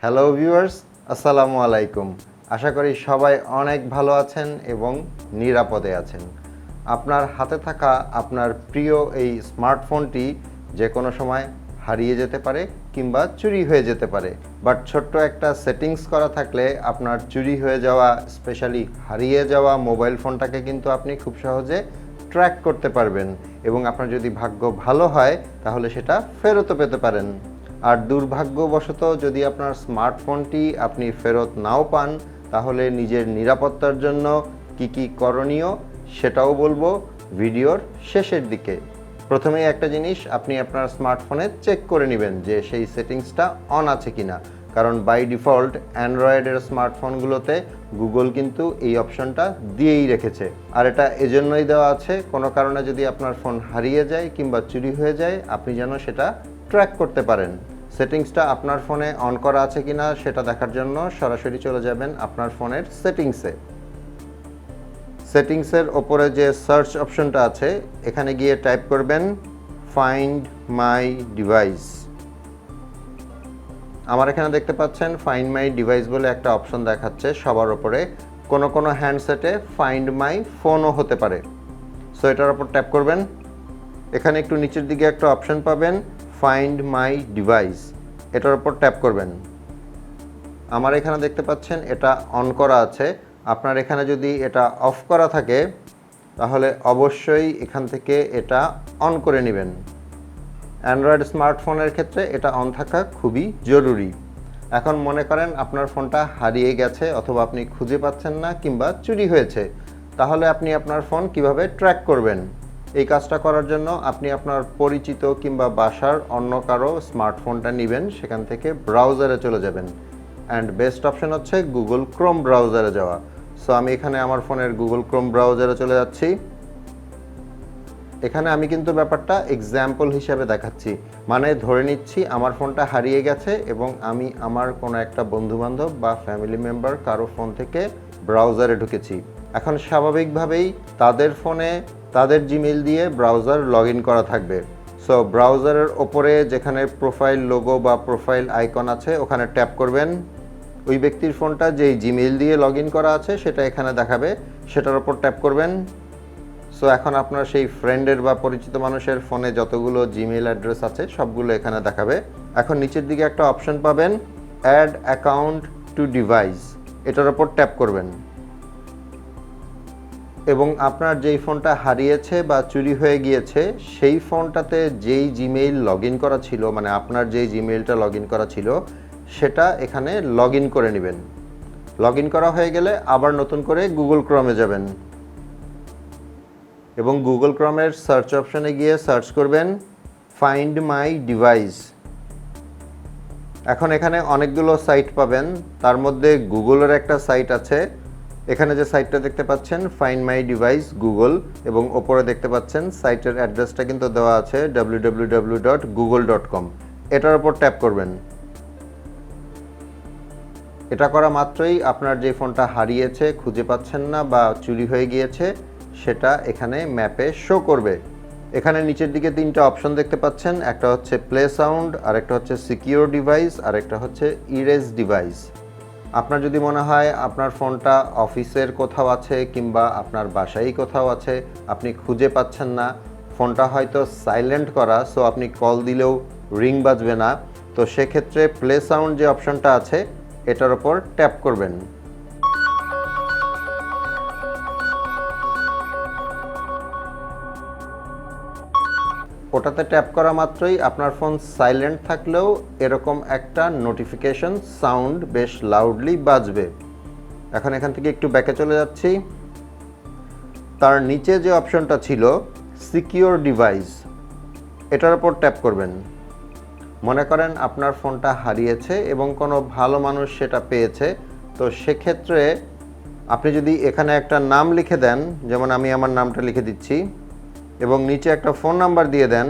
Hello viewers, আসসালামু আলাইকুম। আশা করি সবাই অনেক ভালো আছেন এবং নিরাপদে আছেন। আপনার হাতে থাকা আপনার প্রিয় এই স্মার্টফোনটি যে কোনো সময় হারিয়ে যেতে পারে কিংবা চুরি হয়ে যেতে পারে। বাট ছোট্ট একটা সেটিংস করা থাকলে আপনার চুরি হয়ে যাওয়া, স্পেশালি হারিয়ে যাওয়া মোবাইল ফোনটাকে কিন্তু আপনি খুব সহজে ট্র্যাক করতে পারবেন এবং আপনার যদি ভাগ্য ভালো হয় তাহলে সেটা ফেরতও পেতে পারেন। আর দুর্ভাগ্যবশত যদি আপনার স্মার্টফোনটি আপনি ফেরত নাও পান, তাহলে নিজের নিরাপত্তার জন্য কি করণীয় সেটাও বলবো ভিডিওর শেষের দিকে। প্রথমেই একটা জিনিস আপনি আপনার স্মার্টফোনে চেক করে নেবেন যে সেই সেটিংসটা অন আছে কিনা, কারণ বাই ডিফল্ট অ্যান্ড্রয়েডের স্মার্টফোনগুলোতে গুগল কিন্তু এই অপশনটা দিয়েই রেখেছে। আর এটা এজন্যই দেওয়া আছে, কোনো কারণে যদি আপনার ফোন হারিয়ে যায় কিংবা চুরি হয়ে যায়, আপনি যেন সেটা ট্র্যাক করতে পারেন। সেটিংসটা আপনার ফোনে অন করা আছে কিনা সেটা দেখার জন্য সরাসরি চলে যাবেন আপনার ফোনের সেটিংসে। সেটিংসের ওপরে যে সার্চ অপশনটা আছে, এখানে গিয়ে টাইপ করবেন ফাইন্ড মাই ডিভাইস। আমার এখানে দেখতে পাচ্ছেন ফাইন্ড মাই ডিভাইস বলে একটা অপশন দেখাচ্ছে সবার ওপরে। কোনো হ্যান্ডসেটে ফাইন্ড মাই ফোনও হতে পারে। সো এটার ওপর ট্যাপ করবেন। এখানে একটু নিচের দিকে একটা অপশন পাবেন ফাইন্ড মাই ডিভাইস, এটার উপর ট্যাপ করবেন। আমার এখানে দেখতে পাচ্ছেন এটা অন করা আছে। আপনার এখানে যদি এটা অফ করা থাকে তাহলে অবশ্যই এখান থেকে এটা অন করে নেবেন। অ্যান্ড্রয়েড স্মার্টফোনের ক্ষেত্রে এটা অন থাকা খুবই জরুরি। এখন মনে করেন আপনার ফোনটা হারিয়ে গেছে অথবা আপনি খুঁজে পাচ্ছেন না কিংবা চুরি হয়েছে, তাহলে আপনি আপনার ফোন কিভাবে ট্র্যাক করবেন? এই কাজটা করার জন্য আপনি আপনার পরিচিত কিংবা বাসার অন্য কারো স্মার্টফোনটা নেবেন, সেখান থেকে ব্রাউজারে চলে যাবেন। অ্যান্ড বেস্ট অপশন হচ্ছে গুগল ক্রোম ব্রাউজারে যাওয়া। সো আমি এখানে আমার ফোনের গুগল ক্রোম ব্রাউজারে চলে যাচ্ছি। এখানে আমি কিন্তু ব্যাপারটা এক্সাম্পল হিসাবে দেখাচ্ছি, মানে ধরে নিচ্ছি আমার ফোনটা হারিয়ে গেছে এবং আমি আমার কোনো একটা বন্ধুবান্ধব বা ফ্যামিলি মেম্বার কারো ফোন থেকে ব্রাউজারে ঢুকেছি। এখন স্বাভাবিকভাবেই তাদের ফোনে তাদের জিমেইল দিয়ে ব্রাউজার লগ ইন করা থাকবে। সো ব্রাউজারের ওপরে যেখানে প্রোফাইল লোগো বা প্রোফাইল আইকন আছে ওখানে ট্যাপ করবেন। ওই ব্যক্তির ফোনটা যেই জিমেইল দিয়ে লগ ইন করা আছে সেটা এখানে দেখাবে, সেটার ওপর ট্যাপ করবেন। সো এখন আপনার সেই ফ্রেন্ডের বা পরিচিত মানুষের ফোনে যতগুলো জিমেইল অ্যাড্রেস আছে সবগুলো এখানে দেখাবে। এখন নিচের দিকে একটা অপশন পাবেন অ্যাড অ্যাকাউন্ট টু ডিভাইস, এটার ওপর ট্যাপ করবেন এবং আপনার যেই ফোনটা হারিয়েছে বা চুরি হয়ে গিয়েছে সেই ফোনটাতে যেই জিমেইল লগ ইন করা ছিল, মানে আপনার যেই জিমেইলটা লগ ইন করা ছিল সেটা এখানে লগ ইন করে নেবেন। লগ ইন করা হয়ে গেলে আবার নতুন করে গুগল ক্রোমে যাবেন এবং গুগল ক্রোমের সার্চ অপশনে গিয়ে সার্চ করবেন ফাইন্ড মাই ডিভাইস। এখন এখানে অনেকগুলো সাইট পাবেন, তার মধ্যে গুগলের একটা সাইট আছে। এখানে যে সাইটটা দেখতে পাচ্ছেন ফাইন্ড মাই ডিভাইস গুগল, এবং ওপরে দেখতে পাচ্ছেন সাইটের অ্যাড্রেসটা কিন্তু দেওয়া আছে www.google.com। এটার উপর ট্যাপ করবেন। এটা করা মাত্রই আপনার যে ফোনটা হারিয়েছে, খুঁজে পাচ্ছেন না বা চুরি হয়ে গিয়েছে সেটা এখানে ম্যাপে শো করবে। এখানে নিচের দিকে তিনটা অপশন দেখতে পাচ্ছেন, একটা হচ্ছে প্লে সাউন্ড, আরেকটা হচ্ছে সিকিউর ডিভাইস, আরেকটা হচ্ছে ইরেজ ডিভাইস। আপনার যদি মনে হয় আপনার ফোনটা অফিসের কোথাও আছে কিংবা আপনার বাসায় কোথাও আছে, আপনি খুঁজে পাচ্ছেন না, ফোনটা হয়তো সাইলেন্ট করা, সো আপনি কল দিলেও রিং বাজবে না, তো সেক্ষেত্রে প্লে সাউন্ড যে অপশনটা আছে এটার ওপর ট্যাপ করবেন। ওটাতে ট্যাপ করা মাত্রই আপনার ফোন সাইলেন্ট থাকলেও এরকম একটা নোটিফিকেশন সাউন্ড বেশ লাউডলি বাজবে। এখন এখান থেকে একটু ব্যাকে চলে যাচ্ছি। তার নিচে যে অপশনটা ছিল সিকিউর ডিভাইস, এটার উপর ট্যাপ করবেন। মনে করেন আপনার ফোনটা হারিয়েছে এবং কোনো ভালো মানুষ সেটা পেয়েছে, তো সেক্ষেত্রে আপনি যদি এখানে একটা নাম লিখে দেন, যেমন আমি আমার নামটা লিখে দিচ্ছি, এবং নিচে একটা ফোন নাম্বার দিয়ে দেন,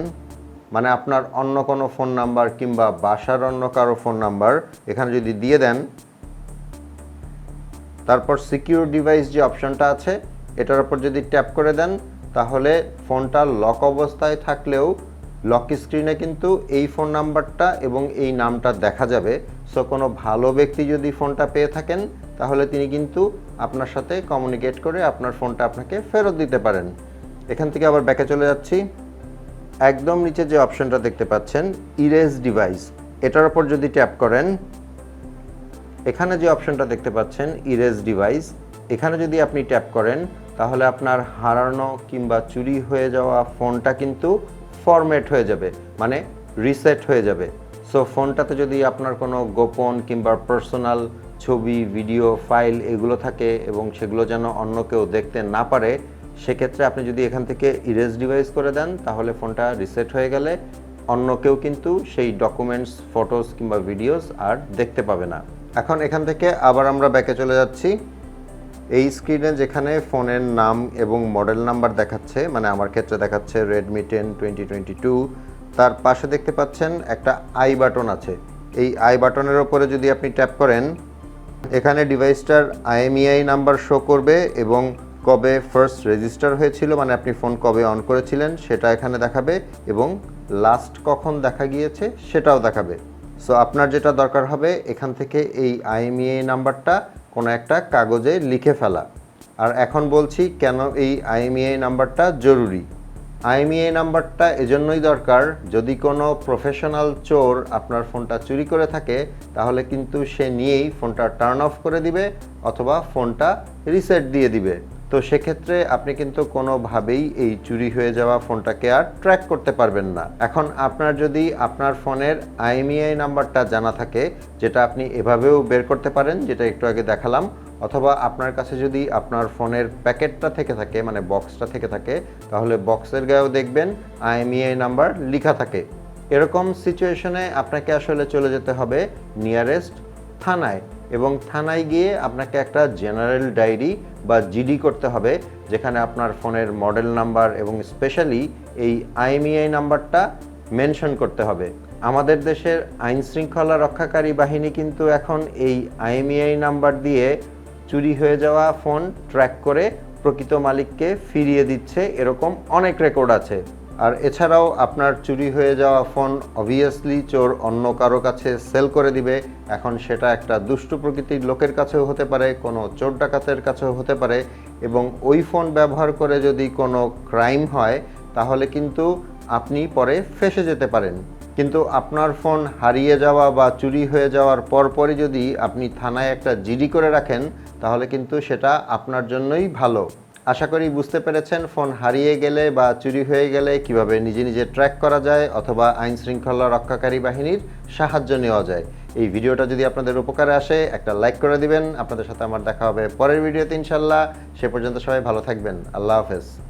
মানে আপনার অন্য কোনো ফোন নাম্বার কিংবা বাসার অন্য কারো ফোন নাম্বার এখানে যদি দিয়ে দেন, তারপর সিকিউর ডিভাইস যে অপশনটা আছে এটার উপর যদি ট্যাপ করে দেন, তাহলে ফোনটা লক অবস্থায় থাকলেও লক স্ক্রিনে কিন্তু এই ফোন নাম্বারটা এবং এই নামটা দেখা যাবে। সো কোনো ভালো ব্যক্তি যদি ফোনটা পেয়ে থাকেন তাহলে তিনি কিন্তু আপনার সাথে কমিউনিকেট করে আপনার ফোনটা আপনাকে ফেরত দিতে পারেন। এখান থেকে আবার ব্যাকে চলে যাচ্ছি। একদম নিচে যে অপশনটা দেখতে পাচ্ছেন ইরেজ ডিভাইস, এটার উপর যদি ট্যাপ করেন, এখানে যে অপশনটা দেখতে পাচ্ছেন ইরেজ ডিভাইস, এখানে যদি আপনি ট্যাপ করেন তাহলে আপনার হারানো কিংবা চুরি হয়ে যাওয়া ফোনটা কিন্তু ফরম্যাট হয়ে যাবে, মানে রিসেট হয়ে যাবে। সো ফোনটাতে যদি আপনার কোনো গোপন কিংবা পার্সোনাল ছবি, ভিডিও, ফাইল এগুলো থাকে এবং সেগুলো যেন অন্য কেউ দেখতে না পারে, সেক্ষেত্রে আপনি যদি এখান থেকে ইরেজ ডিভাইস করে দেন তাহলে ফোনটা রিসেট হয়ে গেলে অন্য কেউ কিন্তু সেই ডকুমেন্টস, ফটোস কিংবা ভিডিওস আর দেখতে পাবে না। এখন এখান থেকে আবার আমরা ব্যাকে চলে যাচ্ছি। এই স্ক্রিনে যেখানে ফোনের নাম এবং মডেল নাম্বার দেখাচ্ছে, মানে আমার ক্ষেত্রে দেখাচ্ছে Redmi 10 2022, তার পাশে দেখতে পাচ্ছেন একটা আই বাটন আছে। এই আই বাটনের ওপরে যদি আপনি ট্যাপ করেন, এখানে ডিভাইসটার IMEI নাম্বার শো করবে এবং কবে ফার্স্ট রেজিস্টার হয়েছিল, মানে আপনি ফোন কবে অন করেছিলেন সেটা এখানে দেখাবে এবং লাস্ট কখন দেখা গিয়েছে সেটাও দেখাবে। সো আপনার যেটা দরকার হবে এখান থেকে এই IMEI নাম্বারটা কোনো একটা কাগজে লিখে ফেলা। আর এখন বলছি কেন এই IMEI নাম্বারটা জরুরি। IMEI নাম্বারটা এজন্যই দরকার, যদি কোনো প্রফেশনাল চোর আপনার ফোনটা চুরি করে থাকে তাহলে কিন্তু সে নিয়েই ফোনটা টার্ন অফ করে দিবে অথবা ফোনটা রিসেট দিয়ে দিবে। তো সেক্ষেত্রে আপনি কিন্তু কোনোভাবেই এই চুরি হয়ে যাওয়া ফোনটাকে আর ট্র্যাক করতে পারবেন না। এখন আপনার যদি আপনার ফোনের IMEI নাম্বারটা জানা থাকে, যেটা আপনি এভাবেও বের করতে পারেন, যেটা একটু আগে দেখালাম, অথবা আপনার কাছে যদি আপনার ফোনের প্যাকেটটা থেকে থাকে, মানে বক্সটা থেকে থাকে, তাহলে বক্সের গায়েও দেখবেন IMEI নাম্বার লেখা থাকে। এরকম সিচুয়েশনে আপনাকে আসলে চলে যেতে হবে নিয়ারেস্ট থানায় এবং থানায় গিয়ে আপনাকে একটা জেনারেল ডায়েরি বা জিডি করতে হবে, যেখানে আপনার ফোনের মডেল নাম্বার এবং স্পেশালি এই IMEI নাম্বারটা মেনশন করতে হবে। আমাদের দেশের আইন শৃঙ্খলা রক্ষাকারী বাহিনী কিন্তু এখন এই IMEI নাম্বার দিয়ে চুরি হয়ে যাওয়া ফোন ট্র্যাক করে প্রকৃত মালিককে ফিরিয়ে দিচ্ছে, এরকম অনেক রেকর্ড আছে। আর এছাড়াও আপনার চুরি হয়ে যাওয়া ফোন অবভিয়াসলি চোর অন্য কারো কাছে সেল করে দিবে। এখন সেটা একটা দুষ্টু প্রকৃতির লোকের কাছেও হতে পারে, কোনো চোর ডাকাতের কাছেও হতে পারে, এবং ওই ফোন ব্যবহার করে যদি কোনো ক্রাইম হয় তাহলে কিন্তু আপনি পরে ফেঁসে যেতে পারেন। কিন্তু আপনার ফোন হারিয়ে যাওয়া বা চুরি হয়ে যাওয়ার পরপরই যদি আপনি থানায় একটা জিডি করে রাখেন তাহলে কিন্তু সেটা আপনার জন্যই ভালো। আশা করি বুঝতে পেরেছেন ফোন হারিয়ে গেলে বা চুরি হয়ে গেলে কিভাবে নিজে নিজে ট্র্যাক করা যায় অথবা আইন শৃঙ্খলা রক্ষাকারী বাহিনীর সাহায্য নেওয়া যায়। এই ভিডিওটা যদি আপনাদের উপকারে আসে একটা লাইক করে দিবেন। আপনাদের সাথে আমার দেখা হবে পরের ভিডিওতে ইনশাল্লাহ। সে পর্যন্ত সবাই ভালো থাকবেন। আল্লাহ হাফেজ।